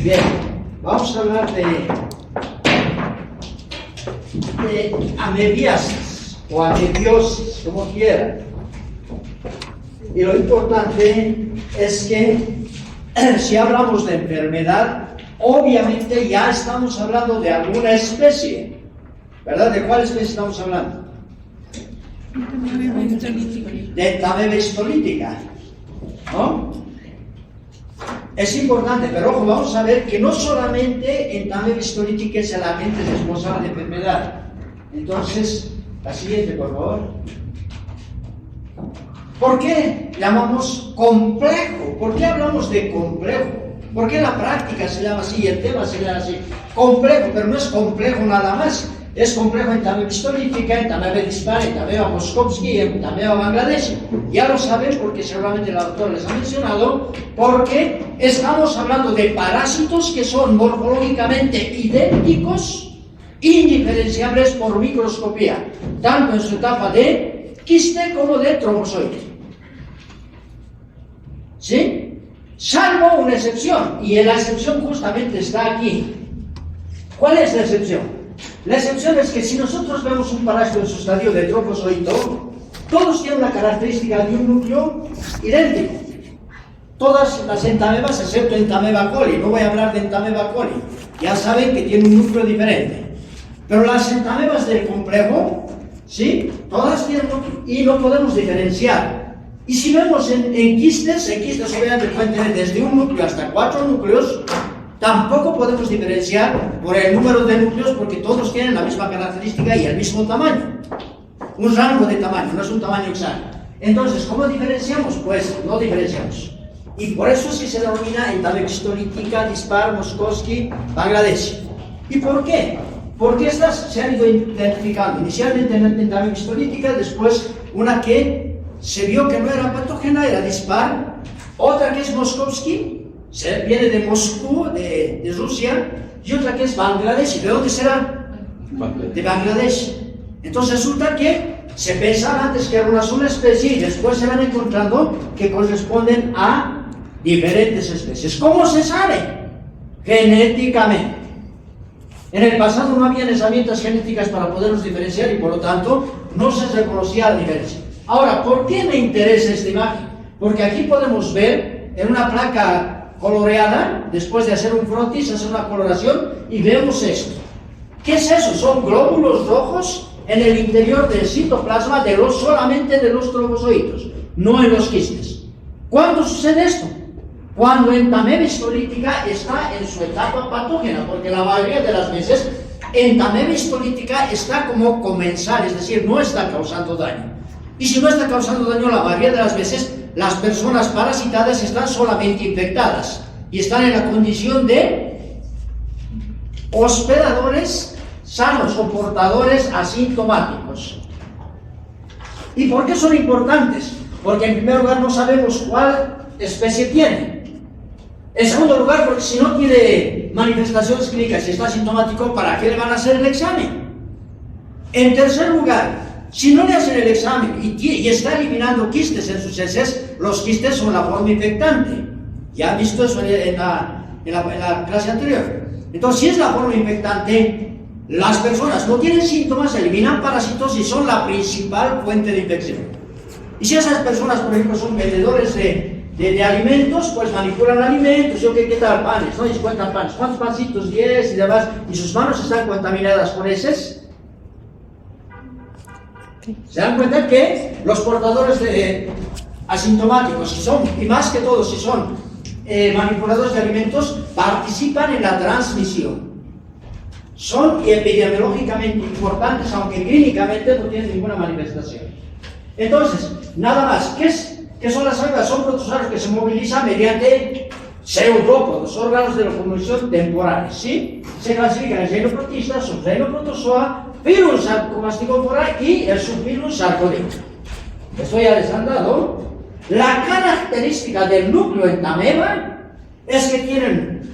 Bien, vamos a hablar de amebiasis o amebiosis, como quieran. Y lo importante es que si hablamos de enfermedad, obviamente ya estamos hablando de alguna especie, ¿verdad? ¿De cuál especie estamos hablando? De Entameba histolítica, ¿no? Es importante, pero ojo, vamos a ver que no solamente Entameba histolítica es el agente responsable de enfermedad. Entonces, la siguiente, por favor. ¿Por qué llamamos complejo? ¿Por qué hablamos de complejo? ¿Por qué la práctica se llama así y el tema se llama así? Complejo, pero no es complejo nada más. Es complejo en Entameba histolítica, en Entameba dispar, en Entameba Moskovsky, en Entameba Bangladesh. Ya lo saben porque seguramente la doctora les ha mencionado, porque estamos hablando de parásitos que son morfológicamente idénticos, indiferenciables por microscopía, tanto en su etapa de quiste como de trombozoide. ¿Sí? Salvo una excepción, y la excepción justamente está aquí. ¿Cuál es la excepción? La excepción es que si nosotros vemos un parásito en su estadio de trofozoito, todos tienen la característica de un núcleo idéntico. Todas las entamebas, excepto Entameba coli, no voy a hablar de Entameba coli, ya saben que tiene un núcleo diferente. Pero las entamebas del complejo, ¿sí? Todas tienen núcleo y no podemos diferenciar. Y si vemos en quistes obviamente pueden tener desde un núcleo hasta 4 núcleos, tampoco podemos diferenciar por el número de núcleos porque todos tienen la misma característica y el mismo tamaño. Un rango de tamaño, no es un tamaño exacto. Entonces, ¿cómo diferenciamos? Pues no diferenciamos. Y por eso es que se denomina Entameba histolítica, dispar, Moskovsky, Bangladesh. ¿Y por qué? Porque estas se han ido identificando. Inicialmente en Entameba histolítica, después una que se vio que no era patógena, era dispar. Otra que es Moskovsky, viene de Moscú, de Rusia, y otra que es Bangladesh. ¿Y de dónde será? De Bangladesh. Entonces resulta que se pensaba antes que era una sola especie y después se van encontrando que corresponden a diferentes especies. ¿Cómo se sabe? Genéticamente. En el pasado no había herramientas genéticas para poderlos diferenciar y por lo tanto no se reconocía la diferencia. Ahora, ¿por qué me interesa esta imagen? Porque aquí podemos ver en una placa coloreada, después de hacer un frontis, hacer una coloración y vemos esto. ¿Qué es eso? Son glóbulos rojos en el interior del citoplasma solamente de los trofozoitos, no en los quistes. ¿Cuándo sucede esto? Cuando Entameba histolítica está en su etapa patógena, porque la mayoría de las veces Entameba histolítica está como comensal, es decir, no está causando daño. Y si no está causando daño, la mayoría de las veces las personas parasitadas están solamente infectadas y están en la condición de hospedadores sanos o portadores asintomáticos. ¿Y por qué son importantes? Porque en primer lugar no sabemos cuál especie tiene. En segundo lugar, porque si no tiene manifestaciones clínicas y está asintomático, ¿para qué le van a hacer el examen? En tercer lugar, si no le hacen el examen y está eliminando quistes en sus heces, los quistes son la forma infectante. Ya han visto eso en la clase anterior. Entonces, si es la forma infectante, las personas no tienen síntomas, eliminan parásitos y son la principal fuente de infección. Y si esas personas, por ejemplo, son vendedores de alimentos, pues manipulan alimentos, yo qué tal, panes, ¿no? Y se cuentan panes, ¿cuántos pancitos? 10 y demás, y sus manos están contaminadas con heces. Se dan cuenta que los portadores asintomáticos, y más que todo si son manipuladores de alimentos, participan en la transmisión. Son epidemiológicamente importantes, aunque clínicamente no tienen ninguna manifestación. Entonces, nada más, ¿qué son las amebas? Son protozoarios que se movilizan mediante pseudópodos, órganos de locomoción temporales, ¿sí? Se clasifican en xenoprotistas, subxenoprotozoa, Phylum Sarcomasticófora y el subphylum Sarcodium. Esto ya les han dado. La característica del núcleo entameba es que tienen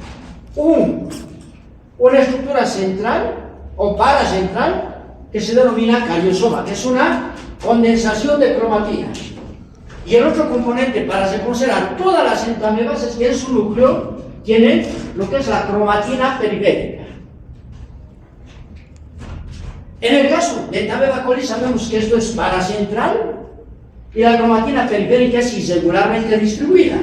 una estructura central o paracentral que se denomina cariosoma, que es una condensación de cromatina. Y el otro componente para reconocer a todas las entamebas es que en su núcleo tienen lo que es la cromatina periférica. En el caso de Entameba coli sabemos que esto es paracentral y la cromatina periférica es irregularmente distribuida.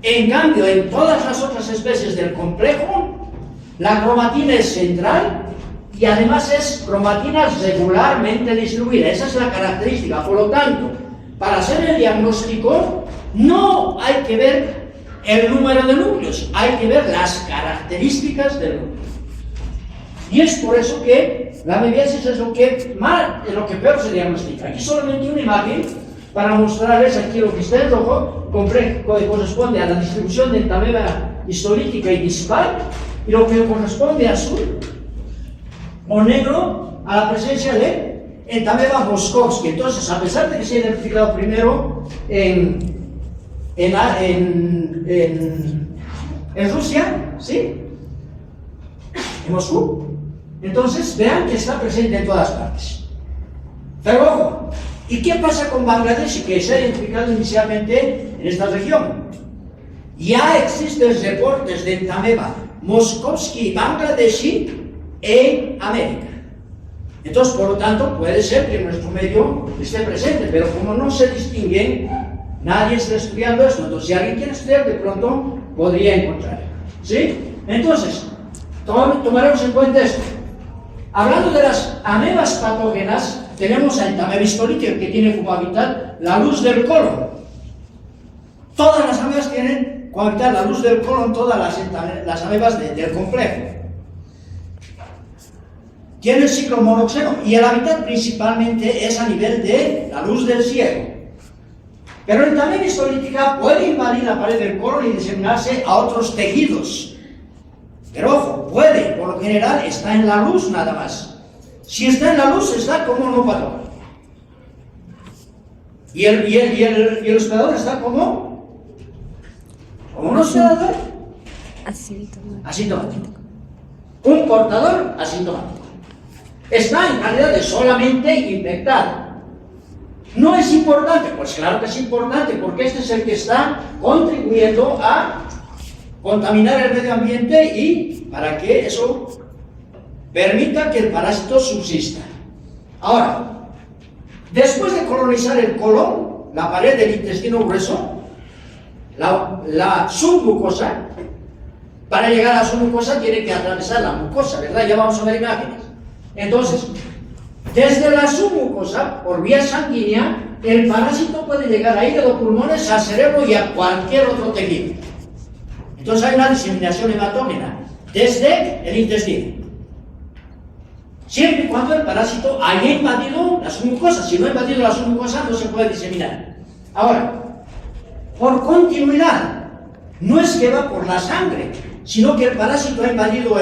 En cambio, en todas las otras especies del complejo, la cromatina es central y además es cromatina regularmente distribuida. Esa es la característica. Por lo tanto, para hacer el diagnóstico, no hay que ver el número de núcleos, hay que ver las características del núcleo. Y es por eso que la amebiasis es lo que peor se diagnostica. Aquí solamente una imagen para mostrarles aquí lo que está en rojo corresponde a la distribución de entameba histolítica y dispar, y lo que corresponde a azul o negro a la presencia de entameba moskovsky. Entonces, a pesar de que se ha identificado primero en Rusia, ¿sí? En Moscú, entonces vean que está presente en todas partes. Pero ojo, ¿y qué pasa con Bangladesh, que se ha identificado inicialmente en esta región? Ya existen reportes de entameba moskovsky y bangladeshi en América. Entonces, por lo tanto, puede ser que en nuestro medio esté presente, pero como no se distinguen, nadie está estudiando esto. Entonces, si alguien quiere estudiar, de pronto podría encontrar. ¿Sí? Entonces, tomaremos en cuenta esto. Hablando de las amebas patógenas, tenemos a entameba histolítica, que tiene como hábitat la luz del colon. Todas las amebas tienen como hábitat la luz del colon, todas las amebas del complejo. Tiene el ciclo monoxeno y el hábitat principalmente es a nivel de la luz del cielo. Pero la entameba histolítica puede invadir la pared del colon y diseminarse a otros tejidos. Pero ojo, puede, por lo general está en la luz nada más. Si está en la luz, está como no patógeno. Y el hospedador está como un hospedador asintomático. Un portador asintomático. Está en calidad de solamente infectado. ¿No es importante? Pues claro que es importante, porque este es el que está contribuyendo a contaminar el medio ambiente y para que eso permita que el parásito subsista. Ahora, después de colonizar el colon, la pared del intestino grueso, la submucosa, para llegar a la submucosa tiene que atravesar la mucosa, ¿verdad? Ya vamos a ver imágenes. Entonces, desde la submucosa, por vía sanguínea, el parásito puede llegar a hígado, pulmones, al cerebro y a cualquier otro tejido. Entonces hay una diseminación hematógena desde el intestino. Siempre y cuando el parásito haya invadido la submucosa. Si no ha invadido la submucosa, no se puede diseminar. Ahora, por continuidad, no es que va por la sangre, sino que el parásito ha invadido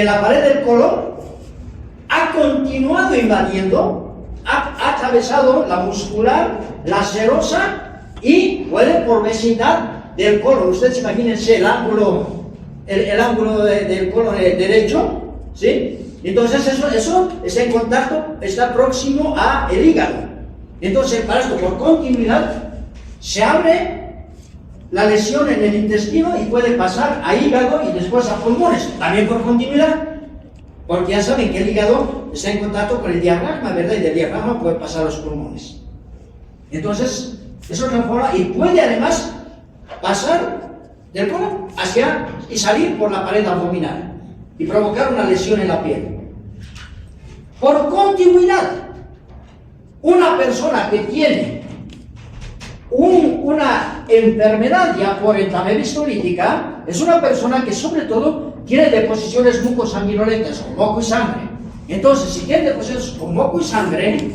la pared del colon, ha continuado invadiendo, ha atravesado la muscular, la serosa y puede por vecindad del colon. Ustedes imagínense el ángulo del colon derecho, ¿sí? Entonces eso está en contacto, está próximo al hígado. Entonces el parásito por continuidad se abre la lesión en el intestino y puede pasar a hígado y después a pulmones, también por continuidad, porque ya saben que el hígado está en contacto con el diafragma, ¿verdad? Y del diafragma puede pasar a los pulmones. Entonces, eso transforma y puede además pasar del colon hacia y salir por la pared abdominal y provocar una lesión en la piel. Por continuidad, una persona que tiene una enfermedad ya por entameba histolítica es una persona que sobre todo tiene deposiciones mucosanguinolentas con moco y sangre. Entonces, si tiene deposiciones con moco y sangre,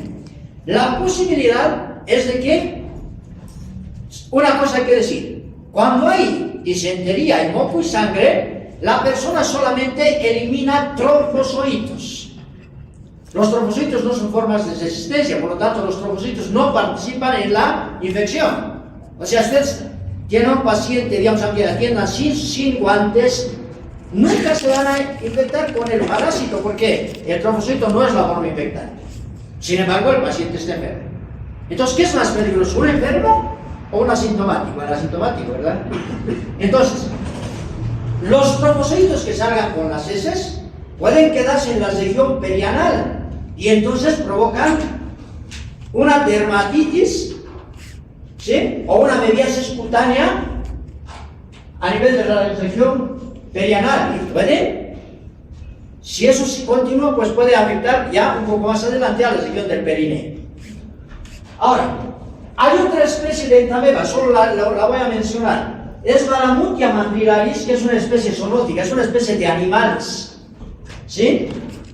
la posibilidad es de que, una cosa hay que decir, cuando hay disentería y moco y sangre, la persona solamente elimina trombozoitos. Los trombocitos no son formas de resistencia, por lo tanto los trombocitos no participan en la infección. O sea, usted tiene un paciente, digamos, que atienda sin guantes, nunca se van a infectar con el parásito, porque el trombocito no es la forma infectante. Sin embargo, el paciente está enfermo. Entonces, ¿qué es más peligroso? ¿Un enfermo o un asintomático? El asintomático, ¿verdad? Entonces, los trofozoitos que salgan con las heces pueden quedarse en la región perianal y entonces provocan una dermatitis, ¿sí? O una mebiasis cutánea a nivel de la región perianal. Y puede, si eso sí continúa, pues puede afectar ya un poco más adelante a la región del perineo. Ahora, hay otra especie de entameba, solo la voy a mencionar. Es Balamutia mandilaris, que es una especie zoonótica, es una especie de animales, ¿sí?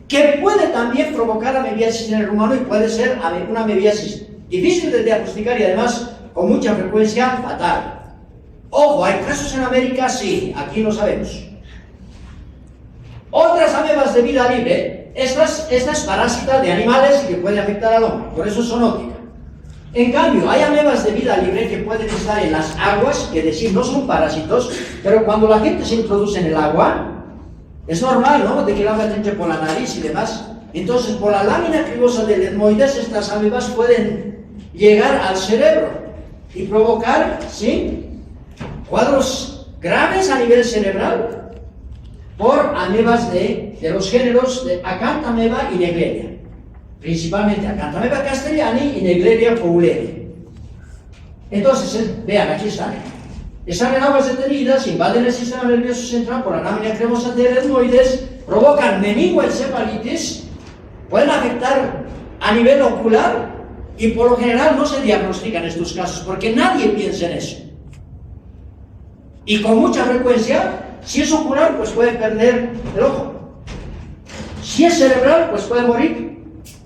Que puede también provocar amebiasis en el humano y puede ser una amebiasis difícil de diagnosticar y además con mucha frecuencia fatal. Ojo, ¿hay casos en América? Sí, aquí no sabemos. Otras amebas de vida libre, esta es parásita de animales y que puede afectar al hombre, por eso es zoonótica. En cambio, hay amebas de vida libre que pueden estar en las aguas, que decir, no son parásitos, pero cuando la gente se introduce en el agua, es normal, ¿no?, de que el agua entre por la nariz y demás. Entonces, por la lámina cribosa del etmoides, estas amebas pueden llegar al cerebro y provocar, ¿sí?, cuadros graves a nivel cerebral por amebas de los géneros de Acanthameba y Negleria. Principalmente Acanthameba castellani y Negleria fowleri. Entonces, vean, aquí están. Están en aguas detenidas, invaden el sistema nervioso central por la lámina cremosa del etmoides, provocan meningoencefalitis, pueden afectar a nivel ocular y por lo general no se diagnostican estos casos porque nadie piensa en eso. Y con mucha frecuencia, si es ocular, pues puede perder el ojo. Si es cerebral, pues puede morir.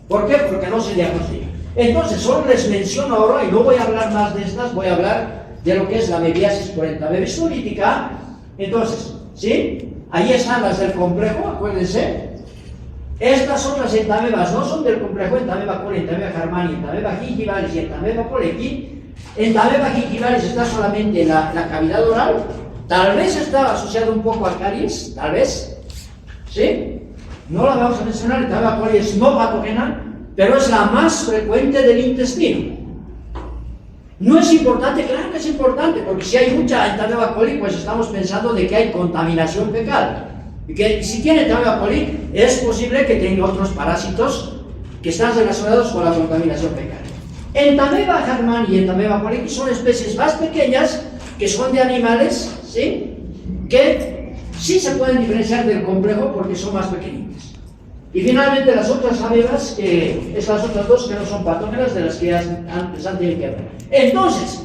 ¿Por qué? Porque no se diagnostica. Entonces, solo les menciono ahora, y no voy a hablar más de estas, voy a hablar de lo que es la mebiasis por entameba histolítica. Entonces, ¿sí? Ahí están las del complejo, acuérdense. Estas son las entamebas, no son del complejo entameba coli, entameba germani, entameba gingivalis y entameba colecti. Entameba gingivalis está solamente en la cavidad oral, tal vez está asociado un poco a caries, tal vez, ¿sí? No la vamos a mencionar, entameba coli es no patógena, pero es la más frecuente del intestino. No es importante, claro que es importante, porque si hay mucha entameba coli, pues estamos pensando de que hay contaminación fecal. Y que si tiene entameba coli, es posible que tenga otros parásitos que están relacionados con la contaminación fecal. Entameba germani y entameba colecti son especies más pequeñas que son de animales, ¿sí?, que sí se pueden diferenciar del complejo porque son más pequeñitas. Y finalmente las otras amebas, estas otras dos que no son patógenas, de las que antes han tenido que hablar. Entonces,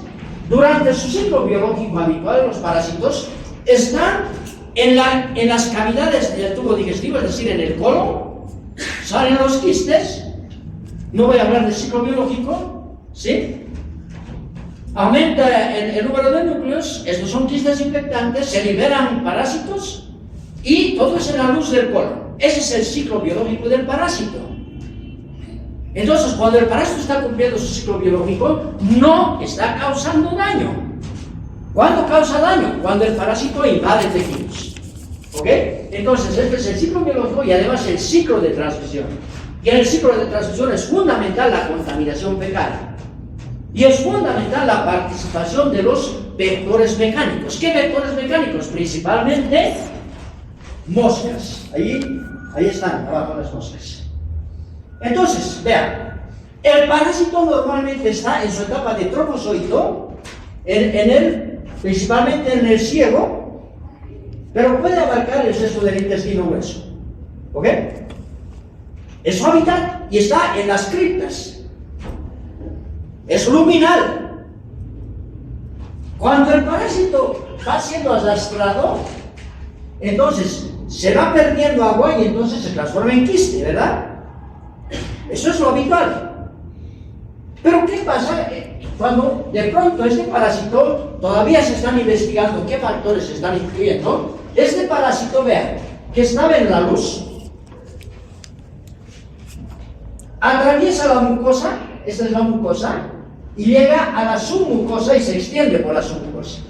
durante su ciclo biológico habitual, los parásitos están en las cavidades del tubo digestivo, es decir, en el colon, salen los quistes. No voy a hablar del ciclo biológico, ¿sí? Aumenta el número de núcleos, estos son quistes infectantes, se liberan parásitos y todo es en la luz del colon. Ese es el ciclo biológico del parásito. Entonces, cuando el parásito está cumpliendo su ciclo biológico, no está causando daño. ¿Cuándo causa daño? Cuando el parásito invade tejidos. ¿Ok? Entonces, este es el ciclo biológico y además el ciclo de transmisión. Y en el ciclo de transmisión es fundamental la contaminación fecal. Y es fundamental la participación de los vectores mecánicos. ¿Qué vectores mecánicos? Principalmente moscas. Ahí están, abajo las moscas. Entonces, vean, el parásito normalmente está en su etapa de trofozoito, principalmente en el ciego, pero puede abarcar el resto del intestino grueso. ¿Ok? Es su hábitat y está en las criptas. Es luminal. Cuando el parásito va siendo arrastrado, entonces se va perdiendo agua y entonces se transforma en quiste, ¿verdad? Eso es lo habitual. Pero ¿qué pasa cuando de pronto este parásito, todavía se están investigando qué factores se están influyendo? Este parásito, vean, que estaba en la luz, atraviesa la mucosa, esta es la mucosa, y llega a la submucosa y se extiende por la submucosa,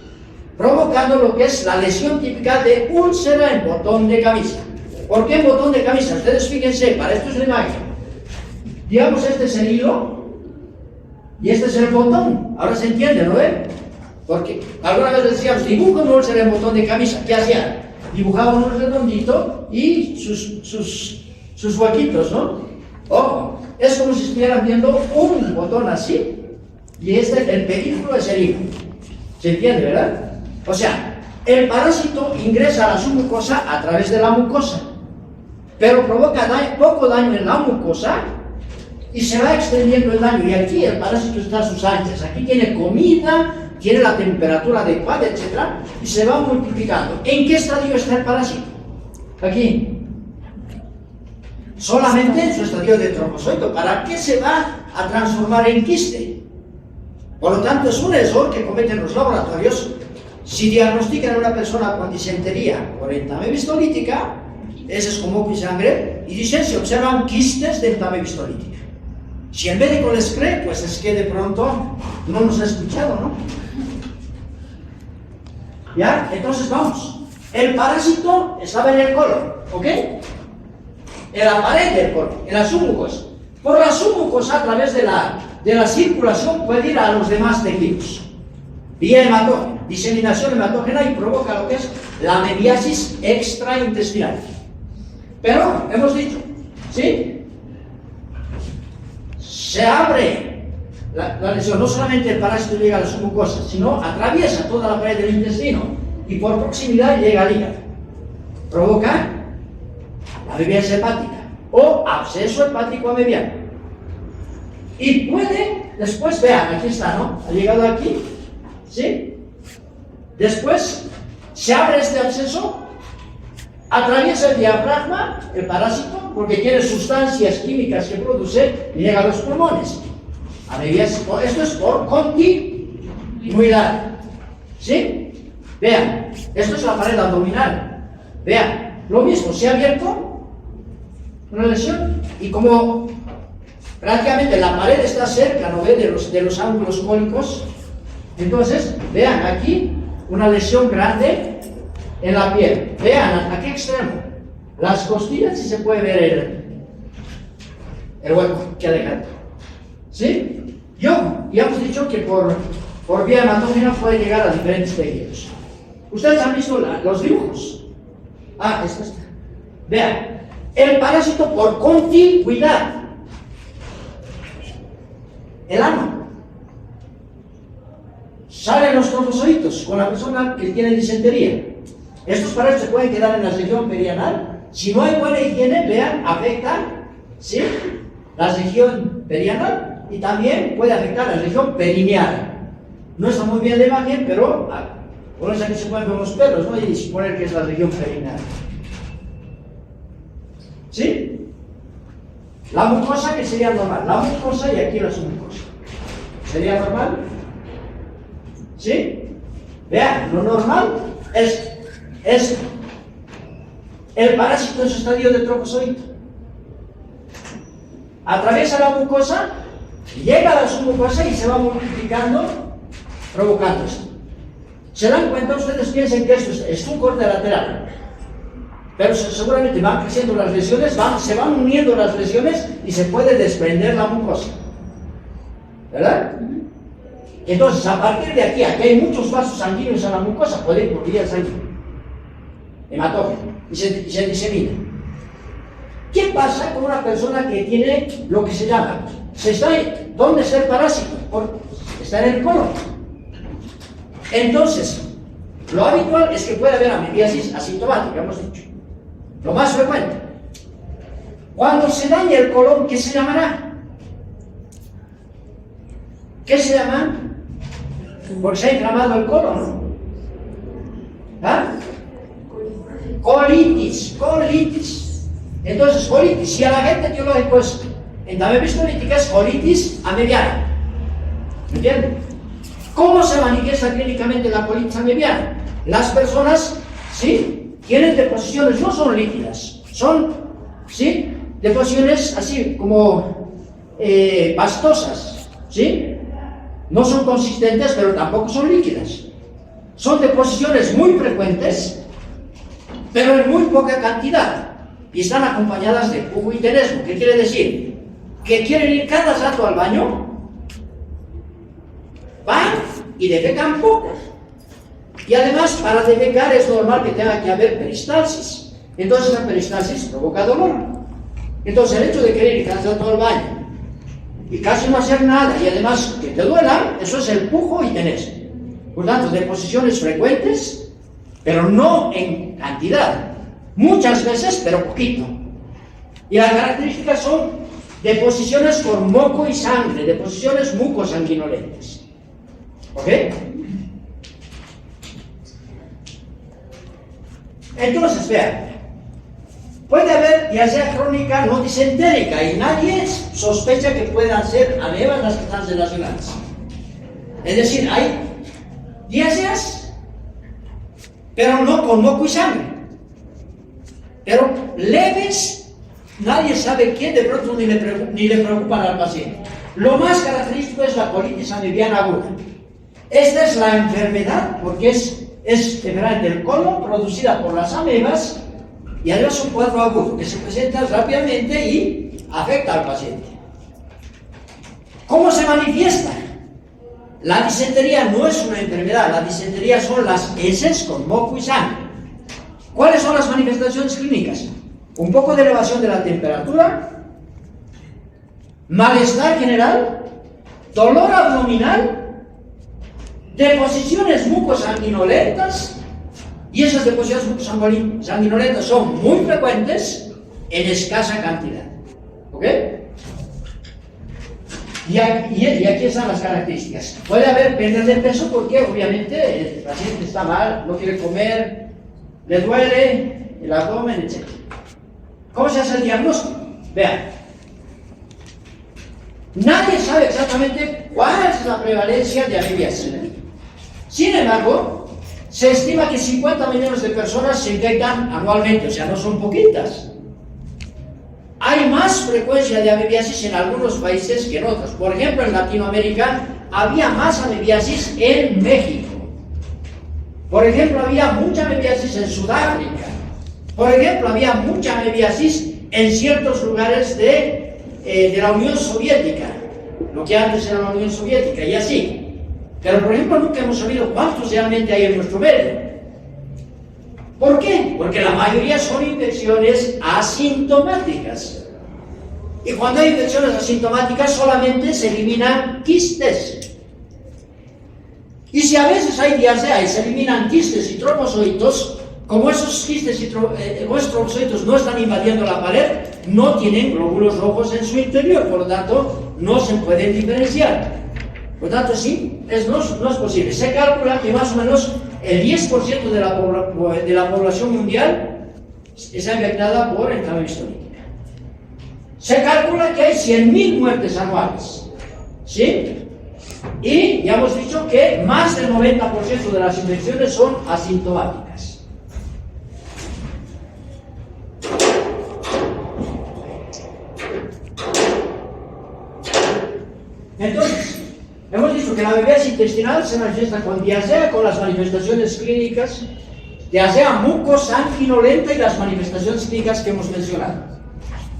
provocando lo que es la lesión típica de úlcera en botón de camisa. ¿Por qué en botón de camisa? Ustedes fíjense, para esto es la imagen. Digamos, este es el hilo, Y este es el botón. Ahora se entiende, ¿no ve? Porque alguna vez decíamos, dibuja no será el botón de camisa. ¿Qué hacían? Dibujaban un redondito y sus huequitos, ¿no? Ojo, es como si estuvieran viendo un botón así. Y el perífero es el hígado. ¿Se entiende, verdad? O sea, el parásito ingresa a la submucosa a través de la mucosa, pero provoca poco daño en la mucosa y se va extendiendo el daño. Y aquí el parásito está a sus anchas. Aquí tiene comida, tiene la temperatura adecuada, etc. Y se va multiplicando. ¿En qué estadio está el parásito? Aquí. Solamente en su estadio de trofozoito. ¿Para qué se va a transformar en quiste? Por lo tanto, es un error que cometen los laboratorios. Si diagnostican a una persona con disentería por entamebistolítica, ese es con moco y sangre, y dicen se observan quistes de entamebistolítica. Si el médico les cree, pues es que de pronto no nos ha escuchado, ¿no? ¿Ya? Entonces vamos. El parásito estaba en el colon, ¿ok? En la pared del colon, en la submucosa. Por la submucosa, a través de la circulación, puede ir a los demás tejidos. Vía hematógena, diseminación hematógena, y provoca lo que es la memiasis extraintestinal. Pero, hemos dicho, ¿sí? Se abre la lesión, no solamente el parásito llega a la submucosa, sino atraviesa toda la pared del intestino y por proximidad llega al hígado. Provoca la memiasis hepática o absceso hepático amebiano. Y puede, después, vean, aquí está, ¿no? Ha llegado aquí, ¿sí? Después se abre este absceso, atraviesa el diafragma, el parásito, porque tiene sustancias químicas que produce y llega a los pulmones. Esto es por continuidad, ¿sí? Vean, esto es la pared abdominal. Vean, lo mismo, se ha abierto una lesión y como prácticamente la pared está cerca, ¿no ve?, de los ángulos cólicos. Entonces, vean aquí una lesión grande en la piel. Vean, ¿a qué extremo? Las costillas, si se puede ver el hueco que ha dejado. ¿Sí? Ya hemos dicho que por vía hematógena puede llegar a diferentes tejidos. Ustedes han visto los dibujos. Esto está. Vean, el parásito por contigüidad. El ano. Salen los trofozoitos con la persona que tiene disentería. Estos parásitos se pueden quedar en la región perianal. Si no hay buena higiene, vean, afecta, ¿sí?, la región perianal y también puede afectar la región perineal. No está muy bien la imagen, pero por eso aquí se pueden ver los pelos, ¿no?, y suponer que es la región perineal. ¿Sí? La mucosa, que sería normal. La mucosa y aquí la submucosa. ¿Sería normal? ¿Sí? Vean, lo normal es el parásito en su estadio de trofozoito. Atraviesa la mucosa, llega a la submucosa y se va multiplicando, provocando esto. ¿Se dan cuenta? Ustedes piensen que esto es un corte lateral, pero seguramente van creciendo las lesiones, se van uniendo las lesiones y se puede desprender la mucosa, ¿verdad? Entonces, a partir de aquí hay muchos vasos sanguíneos en la mucosa, puede ir por vía sanguínea, hematógeno, y se disemina. ¿Qué pasa con una persona que tiene lo que se llama? ¿Dónde está el parásito? Está en el colon. Entonces, lo habitual es que pueda haber amebiasis asintomática, hemos dicho. Lo más frecuente. Cuando se daña el colon, ¿qué se llamará? ¿Qué se llama? Porque se ha inflamado el colon. Colitis. Entonces, colitis, si a la gente etiológico es entamebistolítica, es colitis amebiana. ¿Me entienden? ¿Cómo se manifiesta clínicamente la colitis amebiana? Las personas, ¿sí?, tienen deposiciones, no son líquidas, son, ¿sí?, deposiciones así como pastosas, ¿sí? No son consistentes, pero tampoco son líquidas. Son deposiciones muy frecuentes, pero en muy poca cantidad. Y están acompañadas de pujo y tenesmo. ¿Qué quiere decir? Que quieren ir cada rato al baño van y defecan poco. Y además, para defecar es normal que tenga que haber peristalsis. Entonces la peristalsis provoca dolor. Entonces el hecho de querer ir cansado todo el baño y casi no hacer nada y además que te duela, eso es el pujo y tenés. Por tanto, deposiciones frecuentes, pero no en cantidad. Muchas veces, pero poquito. Y las características son deposiciones por moco y sangre, deposiciones mucosanguinolentas. ¿Ok? Entonces, vean, puede haber diarrea crónica no disentérica y nadie sospecha que puedan ser amebas las que están relacionadas. Es decir, hay diarreas, pero no con moco y sangre. Pero leves, nadie sabe qué, de pronto ni le preocupan al paciente. Lo más característico es la colitis amebiana aguda. Esta es la enfermedad, porque es enfermedad del colon producida por las amebas y además es un cuadro agudo que se presenta rápidamente y afecta al paciente. ¿Cómo se manifiesta? La disentería no es una enfermedad, la disentería son las heces con moco y sangre. ¿Cuáles son las manifestaciones clínicas? Un poco de elevación de la temperatura, malestar general, dolor abdominal, deposiciones mucosanguinolentas, y esas deposiciones mucosanguinolentas son muy frecuentes en escasa cantidad. ¿Ok? Y aquí están las características. Puede haber pérdida de peso porque obviamente el paciente está mal, no quiere comer, le duele el abdomen, etc. ¿Cómo se hace el diagnóstico? Vean. Nadie sabe exactamente cuál es la prevalencia de amebiasis. Sin embargo, se estima que 50 millones de personas se infectan anualmente, o sea, no son poquitas. Hay más frecuencia de amebiasis en algunos países que en otros. Por ejemplo, en Latinoamérica había más amebiasis en México. Por ejemplo, había mucha amebiasis en Sudáfrica. Por ejemplo, había mucha amebiasis en ciertos lugares de la Unión Soviética, lo que antes era la Unión Soviética, y así. Pero, por ejemplo, nunca hemos sabido cuántos realmente hay en nuestro medio. ¿Por qué? Porque la mayoría son infecciones asintomáticas. Y cuando hay infecciones asintomáticas solamente se eliminan quistes. Y si a veces hay diarrea y se eliminan quistes y trombocitos, como esos quistes y trombocitos no están invadiendo la pared, no tienen glóbulos rojos en su interior, por lo tanto no se pueden diferenciar. Por lo tanto, sí, no es posible. Se calcula que más o menos el 10% de la población mundial está infectada por enfermedad histórica. Se calcula que hay 100.000 muertes anuales. ¿Sí? Y ya hemos dicho que más del 90% de las infecciones son asintomáticas. Entonces, hemos dicho que la amebiasis intestinal se manifiesta con diarrea, con las manifestaciones clínicas, diarrea mucosanguinolenta y las manifestaciones clínicas que hemos mencionado.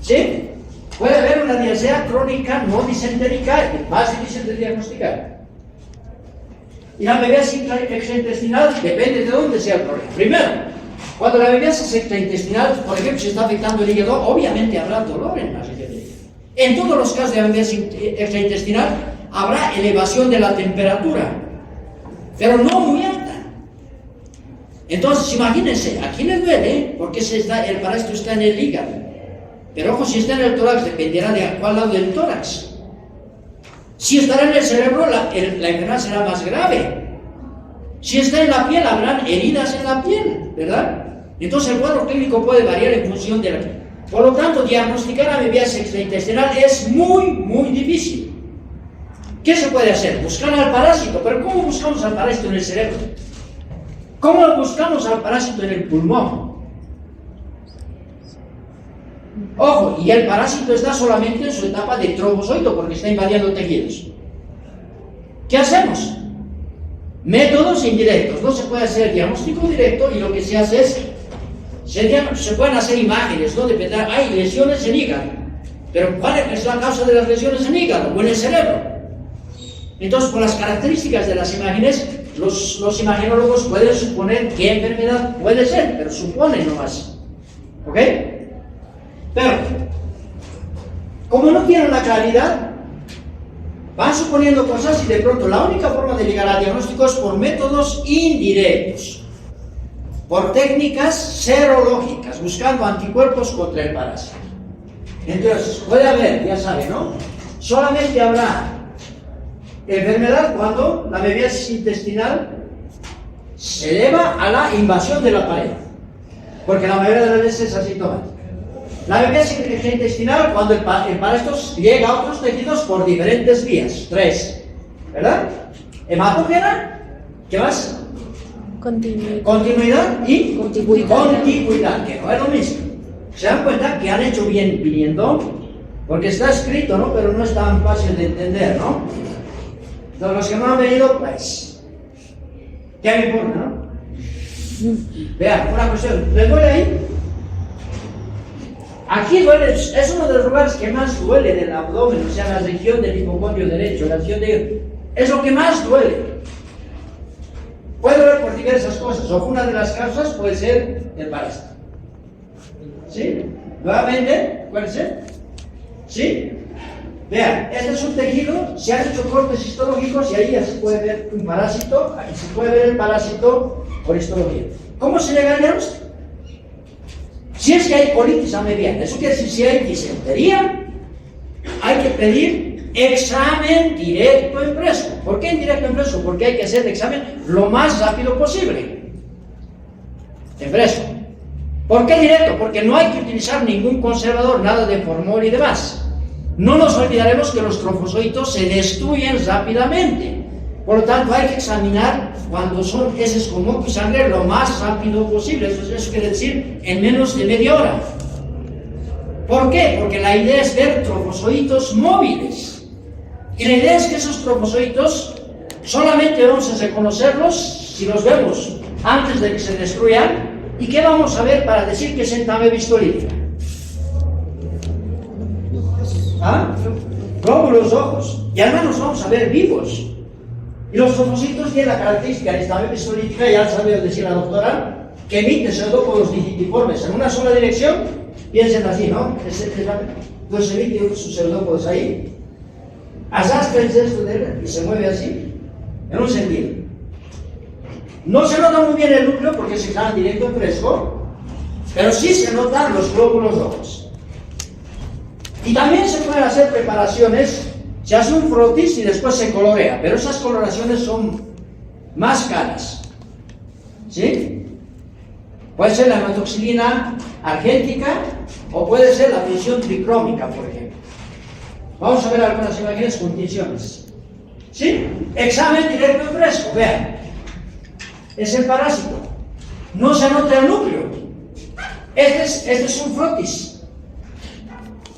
¿Sí? Puede haber una diarrea crónica no disentérica, más difícil de diagnosticar. Y la amebiasis extraintestinal depende de dónde sea el problema. Primero, cuando la amebiasis extraintestinal, por ejemplo, se está afectando el hígado, obviamente habrá dolor en la región del hígado. En todos los casos de amebiasis extraintestinal habrá elevación de la temperatura, pero no muy alta. Entonces, imagínense, ¿a quién le duele? Porque el parásito está en el hígado. Pero ojo, si está en el tórax, dependerá de a cuál lado del tórax. Si estará en el cerebro, la enfermedad será más grave. Si está en la piel, habrán heridas en la piel, ¿verdad? Entonces el cuadro clínico puede variar en función de la piel. Por lo tanto, diagnosticar amebiasis extraintestinal es muy, muy difícil. ¿Qué se puede hacer? Buscar al parásito. ¿Pero cómo buscamos al parásito en el cerebro? ¿Cómo buscamos al parásito en el pulmón? Ojo, y el parásito está solamente en su etapa de trombozoito porque está invadiendo tejidos. ¿Qué hacemos? Métodos indirectos. No se puede hacer diagnóstico directo y lo que se hace es, se pueden hacer imágenes, ¿no? Dependerá, hay lesiones en hígado. Pero ¿cuál es la causa de las lesiones en hígado o en el cerebro? Entonces, por las características de las imágenes, los imagenólogos pueden suponer qué enfermedad puede ser, pero suponen nomás. ¿Ok? Pero, como no tienen la claridad, van suponiendo cosas y de pronto la única forma de llegar al diagnóstico es por métodos indirectos, por técnicas serológicas, buscando anticuerpos contra el parásito. Entonces, puede haber, ya saben, ¿no? Solamente habrá enfermedad cuando la mebiasis intestinal se eleva a la invasión de la pared, porque la mayoría de las veces es asintomática. La mebiasis intestinal cuando el parásito llega a otros tejidos por diferentes vías, 3, ¿verdad? Hematógena, ¿qué más? Continuidad y contiguidad, que no es lo mismo. ¿Se dan cuenta que han hecho bien viniendo? Porque está escrito, ¿no? Pero no es tan fácil de entender, ¿no? Entonces, los que no han venido, pues, ¿qué me importa, no? Vean, una cuestión, ¿les duele ahí? Aquí duele, es uno de los lugares que más duele del abdomen, o sea, la región del hipocondrio derecho, la región es lo que más duele. Puede doler por diversas cosas, o una de las causas puede ser el parásito. ¿Sí? Nuevamente, puede ser. ¿Sí? Vean, este es un tejido, se han hecho cortes histológicos y ahí ya se puede ver un parásito, aquí se puede ver el parásito por histología. ¿Cómo se llega al diagnóstico? Si es que hay colitis amebiana, eso quiere decir si hay disentería, hay que pedir examen directo en fresco. ¿Por qué en directo en fresco? Porque hay que hacer el examen lo más rápido posible. En fresco. ¿Por qué directo? Porque no hay que utilizar ningún conservador, nada de formol y demás. No nos olvidaremos que los trofozoitos se destruyen rápidamente. Por lo tanto, hay que examinar cuando son heces con moco y sangre lo más rápido posible. Eso quiere decir en menos de media hora. ¿Por qué? Porque la idea es ver trofozoitos móviles. Y la idea es que esos trofozoitos solamente vamos a reconocerlos si los vemos antes de que se destruyan. ¿Y qué vamos a ver para decir que es entamebiasis histolítica? ¿Ah? Glóbulos rojos. Y además los vamos a ver vivos. Y los trofocitos tienen la característica de entamebiasis histolítica, ya sabe decir la doctora, que emite pseudópodos digitiformes en una sola dirección. Piensen así, ¿no? Entonces emite sus pseudópodos ahí. Arrastrense esto de él y se mueve así, en un sentido. No se nota muy bien el núcleo porque se examen directo en fresco, pero sí se notan los glóbulos rojos. Y también se pueden hacer preparaciones, se hace un frotis y después se colorea, pero esas coloraciones son más caras. ¿Sí? Puede ser la hematoxilina argéntica o puede ser la tinción tricrómica, por ejemplo. Vamos a ver algunas imágenes con tinciones. ¿Sí? Examen directo en fresco, vean. Es el parásito. No se nota el núcleo. Este es un frotis.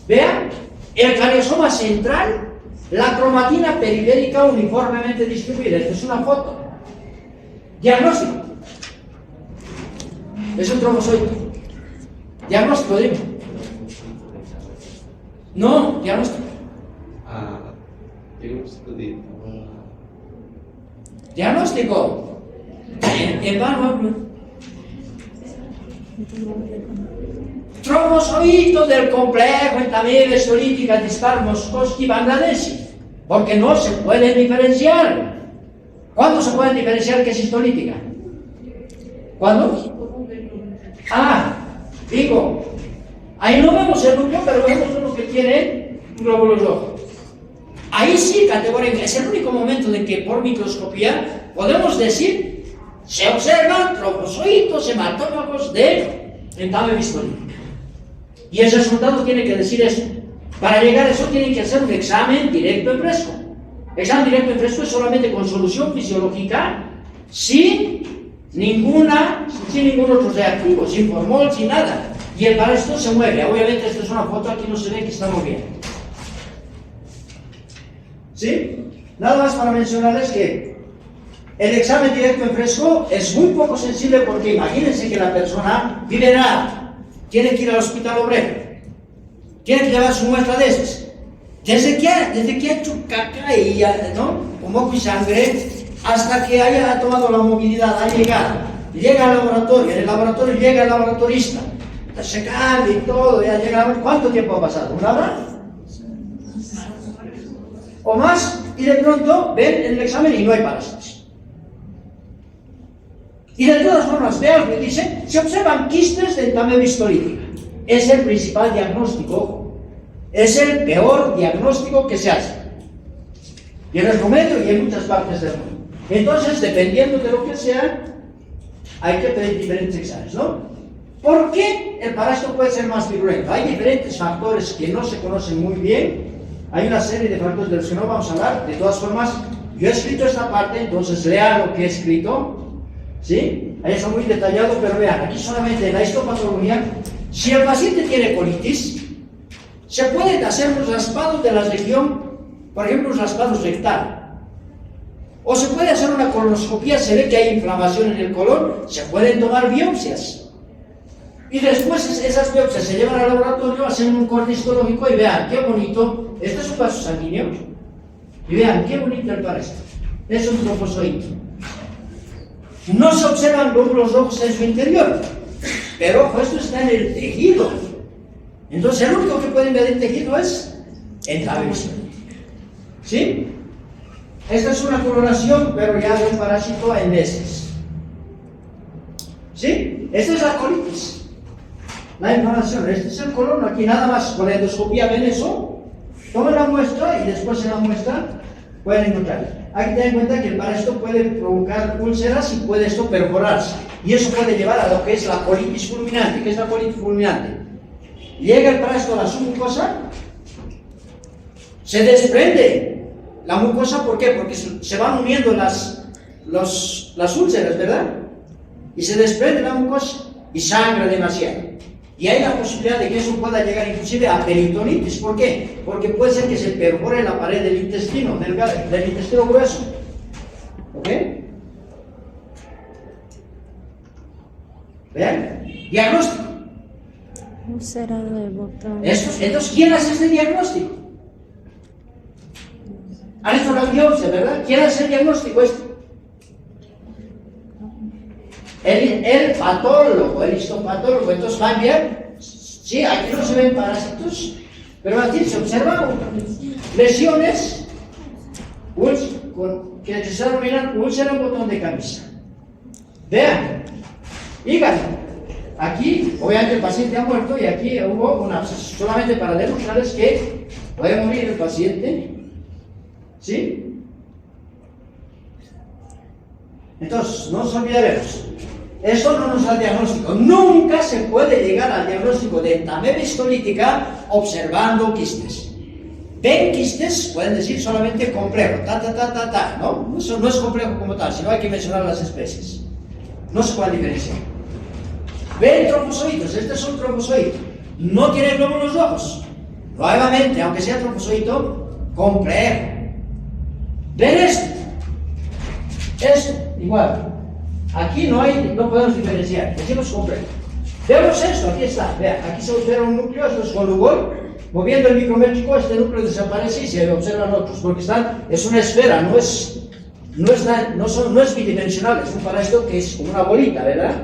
Vean, el cariosoma central, la cromatina periférica uniformemente distribuida. Esta es una foto. Diagnóstico. Es un trofozoito. Diagnóstico, dime. No, diagnóstico. Diagnóstico. En vano. Trofozoito del complejo entamebiasis histolítica dispar Moscowski Bangladeshi. Porque no se pueden diferenciar. ¿Cuándo se pueden diferenciar que es histolítica? ¿Cuándo? Digo, ahí no vemos el núcleo, pero vemos uno que tiene glóbulos rojos. Ahí sí, categóricamente, es el único momento en que por microscopía podemos decir, se observan trofozoitos hematófagos de entamebiasis histolítica. Y el resultado tiene que decir eso. Para llegar a eso tienen que hacer un examen directo en fresco. Examen directo en fresco es solamente con solución fisiológica, sin ningún otro reactivo, sin formol, sin nada. Y el parásito se mueve. Obviamente esta es una foto, aquí no se ve que está moviendo. ¿Sí? Nada más para mencionarles que el examen directo en fresco es muy poco sensible porque imagínense que la persona vive en A, tiene que ir al hospital obrero, tiene que llevar su muestra de heces. Desde que ha hecho caca y ya, ¿no? moco y sangre, hasta que haya tomado la movilidad, ha llegado, llega al laboratorio, en el laboratorio llega el laboratorista, se cambia y todo, ya llega. ¿Cuánto tiempo ha pasado? ¿Una hora? ¿O más? Y de pronto ven el examen y no hay parásitos. Y de todas formas, vean que dice, se observan quistes de entamebistorítica. Es el principal diagnóstico, es el peor diagnóstico que se hace. Y en el remedio y en muchas partes del mundo. Entonces, dependiendo de lo que sea, hay que pedir diferentes exámenes, ¿no? ¿Por qué el parásito puede ser más virulento? Hay diferentes factores que no se conocen muy bien. Hay una serie de factores de los que no vamos a hablar. De todas formas, yo he escrito esta parte, entonces lean lo que he escrito. ¿Sí? Ahí está muy detallado, pero vean, aquí solamente en la histopatología, si el paciente tiene colitis, se pueden hacer los raspados de la región, por ejemplo, los raspados rectal. O se puede hacer una colonoscopia, se ve que hay inflamación en el colon, se pueden tomar biopsias. Y después esas biopsias se llevan al laboratorio, hacen un corte histológico y vean, qué bonito, este es un vaso sanguíneo, y vean, qué bonito el parásito. Es un trofozoito. No se observan glóbulos rojos en su interior, pero ojo, esto está en el tejido. Entonces el único que puede ver el tejido es entamebistorítica. ¿Sí? Esta es una coloración, pero ya de un parásito en heces. ¿Sí? Esta es la colitis, la inflamación. Este es el colon. Aquí nada más con la endoscopía ven eso, toman la muestra y después en la muestra pueden encontrar. Hay que tener en cuenta que el parásito puede provocar úlceras y puede esto perforarse. Y eso puede llevar a lo que es la colitis fulminante. ¿Qué es la colitis fulminante? Llega el parásito a la submucosa, se desprende la mucosa. ¿Por qué? Porque se van uniendo las úlceras, ¿verdad? Y se desprende la mucosa y sangra demasiado. Y hay la posibilidad de que eso pueda llegar inclusive a peritonitis. ¿Por qué? Porque puede ser que se perfore la pared del intestino, del intestino grueso. ¿Ok? ¿Vean? Diagnóstico. Úlcera del botón. Entonces, ¿quién hace este diagnóstico? Han hecho la biopsia, ¿verdad? ¿Quién hace el diagnóstico este? El patólogo, el histopatólogo. Entonces van bien, sí, aquí no se ven parásitos, pero aquí se observan lesiones que se denominan úlcera en botón de camisa. Vean, hígado. Aquí, obviamente el paciente ha muerto y aquí hubo un absceso, solamente para demostrarles que puede morir el paciente. ¿Sí? Entonces, no nos olvidaremos. Eso no nos da diagnóstico. Nunca se puede llegar al diagnóstico de entamebistorítica observando quistes. Ven quistes, pueden decir solamente complejo, ¿no? Eso no es complejo como tal, sino hay que mencionar las especies. No se puede diferenciar. Ven trofozoitos, este es un trofozoito. No tiene glóbulos rojos. Nuevamente, aunque sea trofozoito, complejo. Ven esto. Esto, igual. Aquí no podemos diferenciar, decimos complejo. Vemos esto, aquí está, vean, aquí se observa un núcleo, esto es con Lugol, moviendo el micrométrico, este núcleo desaparece y se observan otros, porque es una esfera, no es bidimensional, es un parásito que es como una bolita, ¿verdad?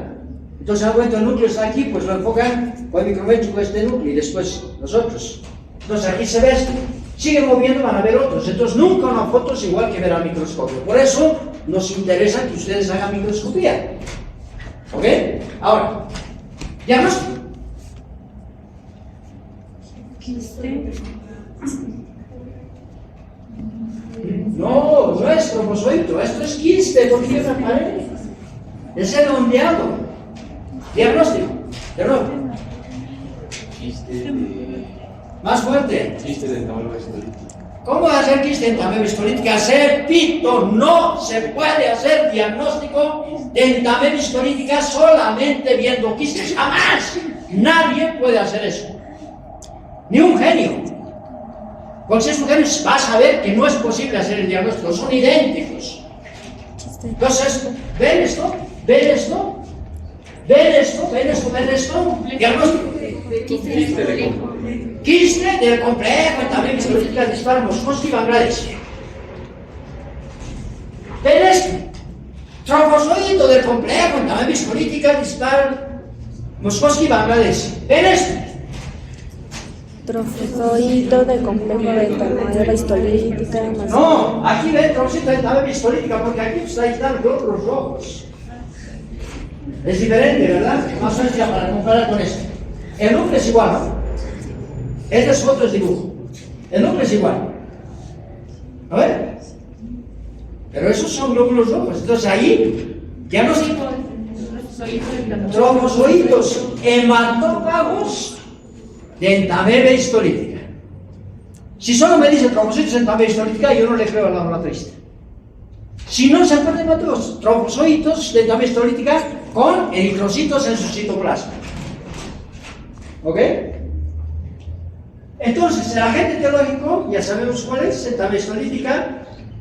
Entonces, al momento el núcleo está aquí, pues lo enfocan con el micrométrico este núcleo y después los otros. Entonces, aquí se ve esto, sigue moviendo, van a ver otros. Entonces, nunca una foto es igual que ver al microscopio. Por eso, nos interesa que ustedes hagan microscopía. ¿Ok? Ahora, diagnóstico. Quiste. No es trofozoito, esto es quiste por tierra pared. Es redondeado. Diagnóstico. De nuevo. Más fuerte. Quiste de entamebistorítica. ¿Cómo hacer quiste de entamebistorítica? Repito, no se puede hacer diagnóstico de entamebistorítica solamente viendo quistes. ¡Jamás! Nadie puede hacer eso. Ni un genio. Con 6 mujeres vas a ver que no es posible hacer el diagnóstico, son idénticos. Entonces, ¿ven esto? ¿Ven esto? ¿Ven esto? ¿Ven esto? ¿Ven esto? Diagnóstico. Quiste del complejo entamebistorítica dispar Moscovsky Bangladesh. Perestre. Trofozoito del complejo, también viscolítica, dispar, Moscowski, Bangladesh. Perestre. Trofozoito de complejo beta histolítica. No, aquí ven trofocito de también histolítica, porque aquí están glóbulos rojos. Es diferente, ¿verdad? Más o menos ya para comparar con esto. El núcleo es igual, ¿no? Este es otro dibujo. El núcleo es igual. ¿A ver? Pero esos son glóbulos rojos. Entonces ahí ya no se... Trofozoitos hematófagos de entamebe histolítica. Si solo me dice trofozoitos de entamebe histolítica, yo no le creo al laboratorista. Si no se acuerdan de todos, trofozoitos de entamebe histolítica con eritrocitos en su citoplasma. ¿Ok? Entonces, el agente etiológico, ya sabemos cuál es, entamebe histolítica.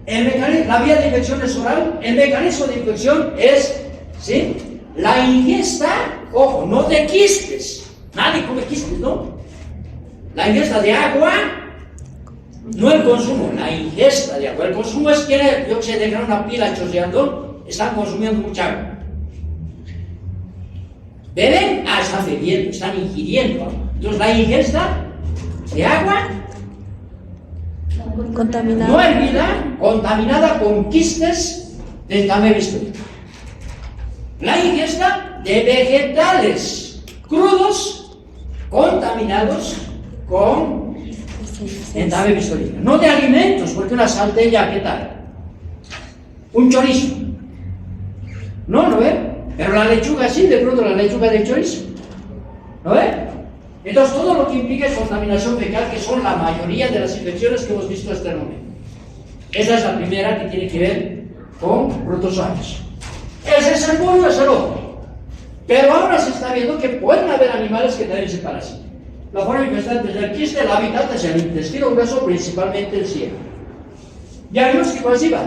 La vía de infección es oral. El mecanismo de infección es, ¿sí?, la ingesta, ojo, no de quistes. Nadie come quistes, ¿no? La ingesta de agua, no el consumo, la ingesta de agua. El consumo es que, yo que sé, dejan una pila choseando, están consumiendo mucha agua. Beben, están bebiendo, están ingiriendo agua. Entonces, la ingesta de agua Contaminada. no hervida, contaminada con quistes de entamebe histolítica. La ingesta de vegetales crudos contaminados con entamebe histolítica. No de alimentos, porque una salteña, ¿qué tal? Un chorizo. No ve? Pero la lechuga sí, de pronto la lechuga de chorizo. ¿No ve? Entonces, todo lo que implica contaminación fecal, que son la mayoría de las infecciones que hemos visto hasta el momento. Esa es la primera que tiene que ver con protozoarios. Ese es el bueno, es el otro. Pero ahora se está viendo que pueden haber animales que también se parasitan. La forma infestante del quiste, el hábitat es el intestino grueso, principalmente el cielo. ¿Ya vimos qué pasiva?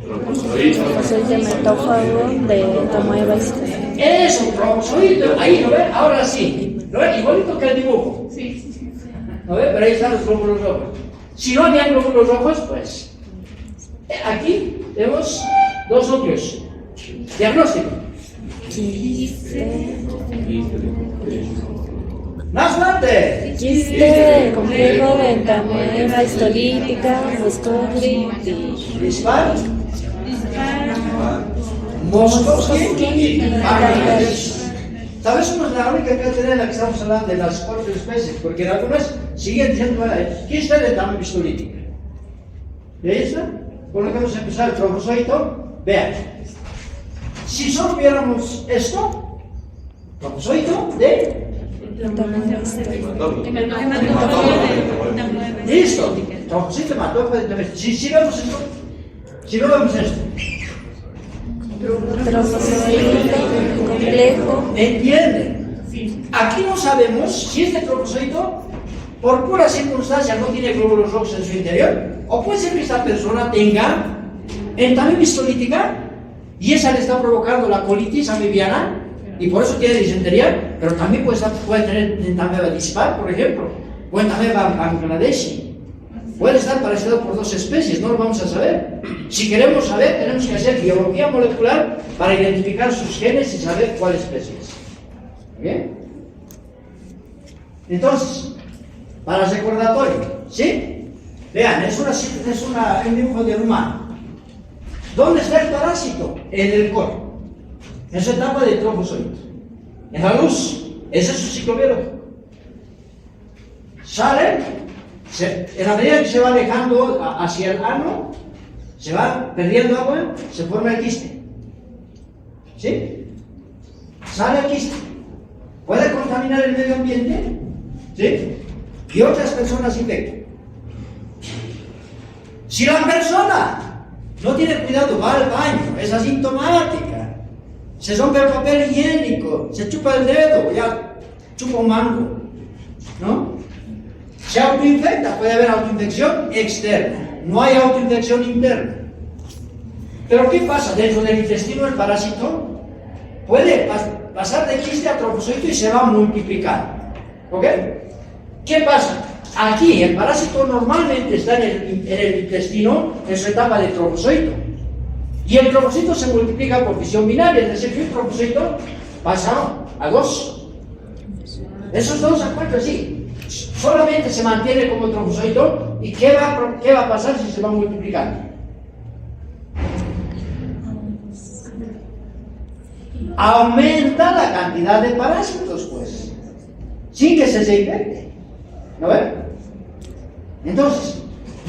Trofozoito metófago de entamebe histolítica. Eso, trofozoito, ahí, ¿no ven? Ahora sí. ¿No ven? Igualito que el dibujo. Sí. ¿No ven? Pero ahí están los glóbulos rojos. Si no había glóbulos rojos, pues aquí vemos dos núcleos. Diagnóstico. Quiste. ¡Más fuerte! Quiste de complejo de entamebe histolítica. Moscowski. Dispar. Moscowski. Bangladesh. ¿Sabes? Somos la única cátedra en la que estamos hablando de las 4 especies, porque en algunas siguen diciendo quiste de entamebe histolítica. ¿Y ahí está? Por lo que vamos a empezar el trofozoito. Vean. Si solo viéramos esto, trofozoito de Entamebe histolítica. listo, trofozoito hematófago de entamebe. Si vemos esto, si no vemos esto, Trofozoito complejo. ¿entienden? Aquí no sabemos si este trofozoito, por pura circunstancia, no tiene glóbulos rojos en su interior, o puede ser que esta persona tenga entamebe histolítica y esa le está provocando la colitis amibiana y por eso tiene disentería, pero también puede tener entamebe dispar, por ejemplo, o entamebe bangladeshi. Puede estar parasitado por 2 especies, no lo vamos a saber. Si queremos saber, tenemos que hacer biología molecular para identificar sus genes y saber cuál especie es. ¿Bien? Entonces, para el recordatorio, ¿sí? Vean, es un dibujo del humano. ¿Dónde está el parásito? En el core. En su etapa de trofozoito. En la luz. Ese es su ciclo biológico. Sale. En la medida que se va alejando hacia el ano, se va perdiendo agua, se forma el quiste. ¿Sí? Sale el quiste. Puede contaminar el medio ambiente, ¿sí? Y otras personas infectan. Si la persona no tiene cuidado, va al baño, es asintomática, se rompe el papel higiénico, se chupa el dedo, ya chupa un mango, ¿no? Se autoinfecta, puede haber autoinfección externa, no hay autoinfección interna. Pero ¿qué pasa? Dentro del intestino el parásito puede pasar de quiste a trofozoito y se va a multiplicar. ¿Ok? ¿Qué pasa? Aquí el parásito normalmente está en el intestino en su etapa de trofozoito. Y el trofozoito se multiplica por fisión binaria, es decir, que un trofozoito pasa a 2. Esos dos acuerdos sí. Solamente se mantiene como trofozoito. ¿Y qué va a pasar si se va multiplicando? Aumenta la cantidad de parásitos, pues, sin que se infecte. ¿No ven? Entonces,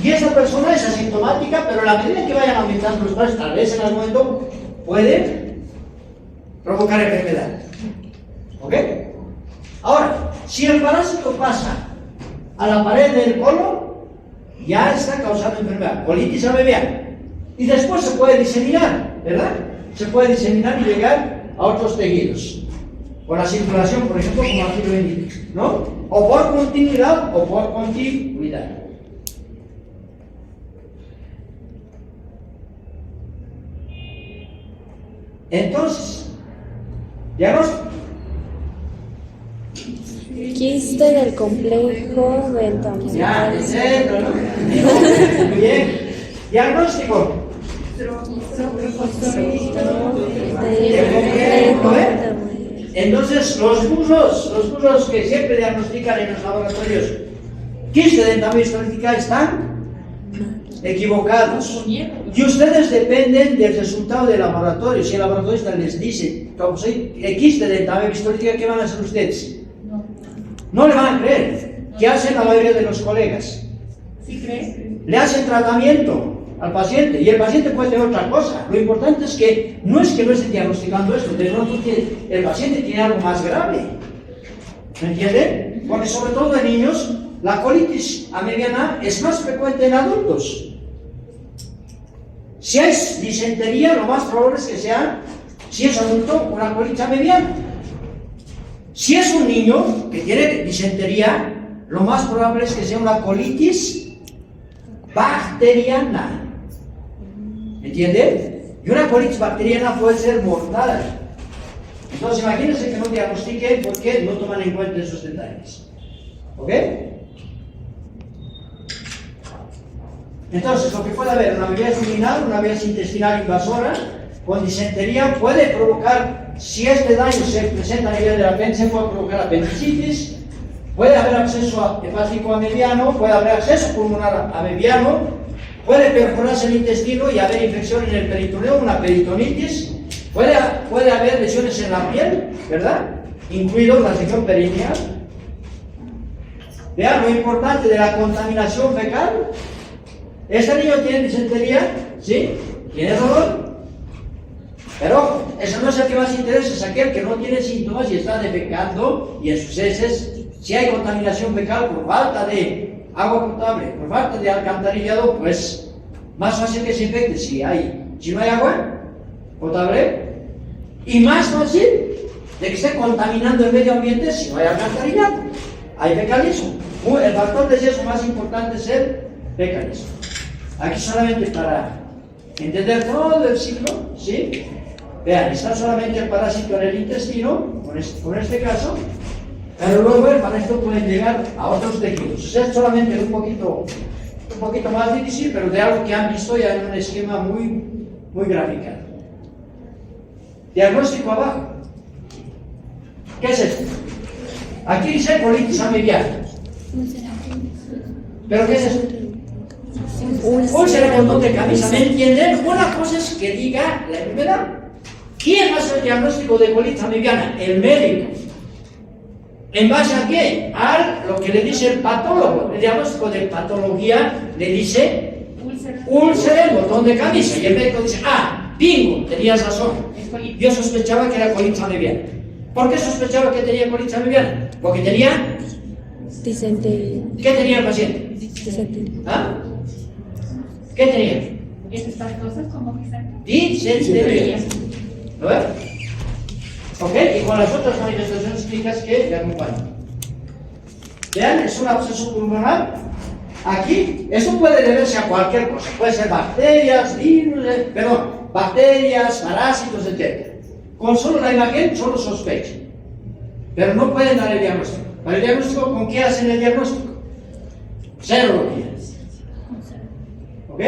y esa persona es asintomática, pero a la medida que vayan aumentando los parásitos, tal vez en algún momento puede provocar enfermedad. ¿Ok? Ahora, si el parásito pasa a la pared del colon, ya está causando enfermedad, colitis amebiana. Y después se puede diseminar, ¿verdad? Se puede diseminar y llegar a otros tejidos. Por la circulación, por ejemplo, como aquí lo indica, ¿no? O por continuidad o por continuidad. Entonces, diagnóstico. Quiste del complejo ventral. Ya, etcétera, ¿no? Muy bien. Diagnóstico. Entonces, los bulos que siempre diagnostican en los laboratorios quiste dental histolítica están equivocados. Y ustedes dependen del resultado del laboratorio. Si el laboratorista les dice quiste dental histolítica, ¿qué van a hacer ustedes? No le van a creer. ¿Qué hacen la mayoría de los colegas? ¿Sí crees? Le hacen tratamiento al paciente y el paciente puede tener otra cosa. Lo importante es que no estén diagnosticando esto, de pronto el paciente tiene algo más grave. ¿Me entienden? Porque sobre todo en niños, la colitis amebiana es más frecuente en adultos. Si es disentería, lo más probable es que sea, si es adulto, una colitis amebiana. Si es un niño que tiene disentería, lo más probable es que sea una colitis bacteriana. ¿Entiende? Y una colitis bacteriana puede ser mortal. Entonces imagínense que no diagnostiquen porque no toman en cuenta esos detalles. ¿Ok? Entonces lo que puede haber una vía luminal, una vía intestinal invasora con disentería puede provocar, si este daño se presenta a nivel del apéndice, puede provocar apendicitis, puede haber acceso hepático amebiano, puede haber acceso pulmonar amebiano, puede perforarse el intestino y haber infección en el peritoneo, una peritonitis, puede haber lesiones en la piel, ¿verdad? Incluido la sección perineal. Vean lo importante de la contaminación fecal. Este niño tiene disentería, ¿sí? Tiene dolor. Pero eso no es el que más interesa, es aquel que no tiene síntomas y está defecando y en sus heces, si hay contaminación fecal por falta de agua potable, por falta de alcantarillado, pues más fácil que se infecte si no hay agua potable, y más fácil de que esté contaminando el medio ambiente si no hay alcantarillado. Hay fecalismo. El factor de riesgo más importante es el fecalismo. Aquí solamente para entender todo el ciclo, ¿sí? Vean, está solamente el parásito en el intestino, con este caso, pero luego el parásito puede llegar a otros tejidos. O sea, es solamente un poquito más difícil, pero de algo que han visto ya en un esquema muy graficado. Diagnóstico abajo. ¿Qué es esto? Aquí dice colitis amebiana. ¿Pero qué es esto? Úlcera botón de camisa. ¿Me entienden? Una cosa es que diga la enfermedad. ¿Quién hace el diagnóstico de colitis amebiana? El médico. ¿En base a qué? A lo que le dice el patólogo. El diagnóstico de patología le dice úlcera en botón de camisa. Y el médico dice, bingo, tenías razón. Yo sospechaba que era colitis amebiana. ¿Por qué sospechaba que tenía colitis amebiana? Porque tenía disentería. ¿Qué tenía el paciente? Disentería. ¿Qué tenía? Estas cosas como que están. Disentería. ¿Lo ves? ¿Ok? Y con las otras manifestaciones clínicas que le acompañan. Vean, es un absceso pulmonar. Aquí, eso puede deberse a cualquier cosa. Puede ser bacterias, virus, bacterias, parásitos, etc. Con solo la imagen, solo sospechen. Pero no pueden dar el diagnóstico. Para el diagnóstico, ¿con qué hacen el diagnóstico? serología. ¿Ok?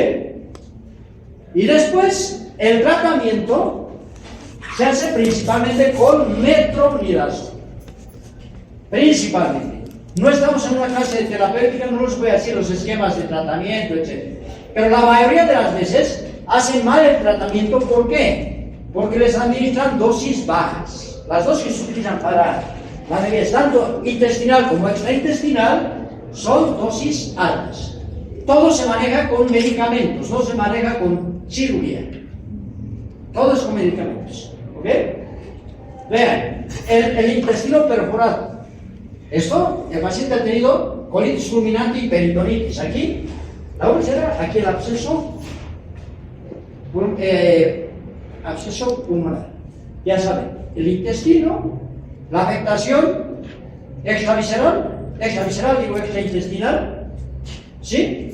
Y después, el tratamiento se hace principalmente con metronidazol. Principalmente. No estamos en una clase de terapéutica, no les voy a decir los esquemas de tratamiento, etc. Pero la mayoría de las veces hacen mal el tratamiento. ¿Por qué? Porque les administran dosis bajas. Las dosis que se utilizan para la anemia, tanto intestinal como extraintestinal, son dosis altas. Todo se maneja con medicamentos, no se maneja con cirugía. Todo es con medicamentos. ¿Ok? Vean, el intestino perforado. Esto, el paciente ha tenido colitis fulminante y peritonitis. Aquí, la úlcera, aquí el absceso pulmonar. Ya saben, el intestino, la afectación extravisceral digo extraintestinal, ¿sí?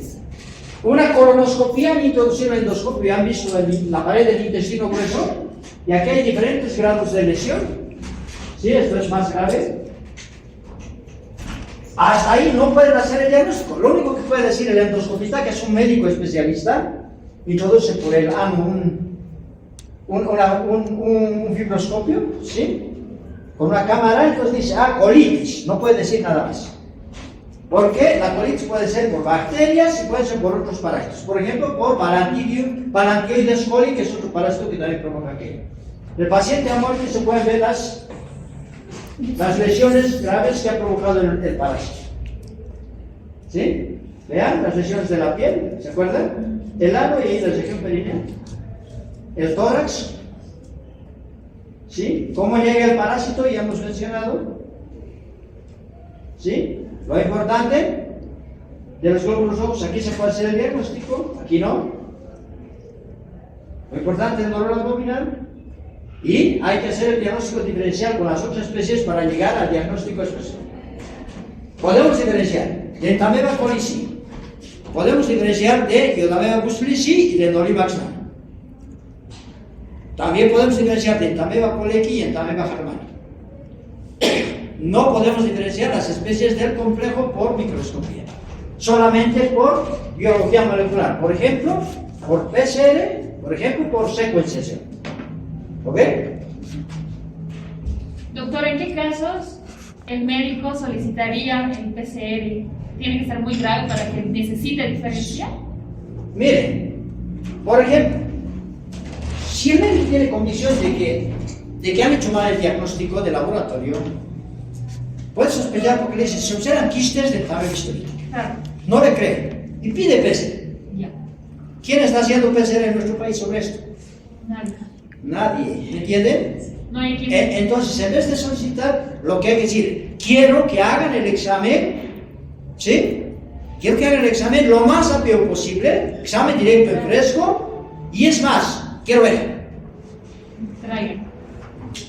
Una colonoscopía han introducido la endoscopia, han visto la pared del intestino grueso, y aquí hay diferentes grados de lesión, ¿sí? Esto es más grave. Hasta ahí no pueden hacer el diagnóstico. Lo único que puede decir el endoscopista, que es un médico especialista, introduce por el ano un fibroscopio, ¿sí? Con una cámara, entonces dice, colitis, no puede decir nada más. Porque la colitis puede ser por bacterias y puede ser por otros parásitos. Por ejemplo, por Palanthioides coli, que es otro parásito que también provoca aquello. El paciente ha muerto y se pueden ver las lesiones graves que ha provocado el parásito. ¿Sí? Vean las lesiones de la piel, ¿se acuerdan? El ano y ahí la región perineal. El tórax. ¿Sí? ¿Cómo llega el parásito? Ya hemos mencionado. ¿Sí? Lo importante de los glóbulos rojos, aquí se puede hacer el diagnóstico, aquí no. Lo importante es el dolor abdominal. Y hay que hacer el diagnóstico diferencial con las otras especies para llegar al diagnóstico específico. Podemos diferenciar de Entamoeba colici, podemos diferenciar de Iodamoeba busflici y de Norimax nano. También podemos diferenciar de Entamoeba colechi y Entamoeba germani. No podemos diferenciar las especies del complejo por microscopía, solamente por biología molecular, por ejemplo, por PCR, por ejemplo, por secuenciación. ¿Ok? Doctor, ¿en qué casos el médico solicitaría el PCR? ¿Tiene que ser muy grave para que necesite diferenciar? Miren, por ejemplo, si el médico tiene condición de que han hecho mal el diagnóstico de laboratorio, puede sospechar porque le dice, se observan quistes de Entamoeba histolítica. Claro. No le cree y pide PCR. Ya. ¿Quién está haciendo PCR en nuestro país sobre esto? Nadie. Nadie, ¿entienden? No hay quien... Entonces, en vez de solicitar, lo que hay que decir, quiero que hagan el examen, ¿sí? Quiero que hagan el examen lo más rápido posible, examen directo en fresco, y es más, quiero ver. Traigan.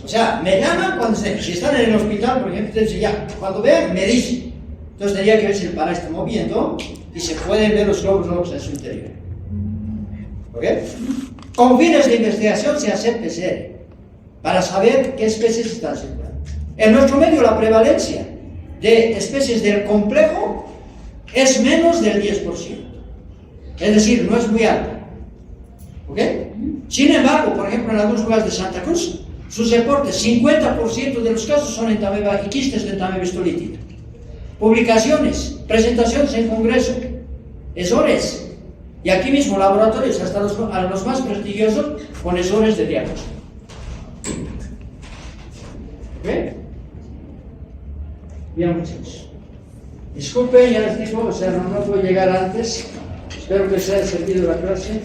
O sea, me llaman cuando estén, si están en el hospital, por ejemplo, dicen ya, cuando vean, me dicen. Entonces tendría que ver si el parásito está moviendo y se pueden ver los glóbulos rojos en su interior. ¿Ok? Con fines de investigación se hace PCR para saber qué especies están circulando. En nuestro medio la prevalencia de especies del complejo es menos del 10%. Es decir, no es muy alta. ¿Ok? Sin embargo, por ejemplo, en algunos lugares de Santa Cruz, sus reportes, 50% de los casos son Entamoeba y quistes de Entamoeba histolítica. Publicaciones, presentaciones en congreso, ESORES. Y aquí mismo laboratorios, hasta los más prestigiosos, con ESORES de diagnóstico. ¿Ve? Bien, muchachos. Disculpen, ya les digo, o sea, no puedo llegar antes. Espero que les haya servido la clase.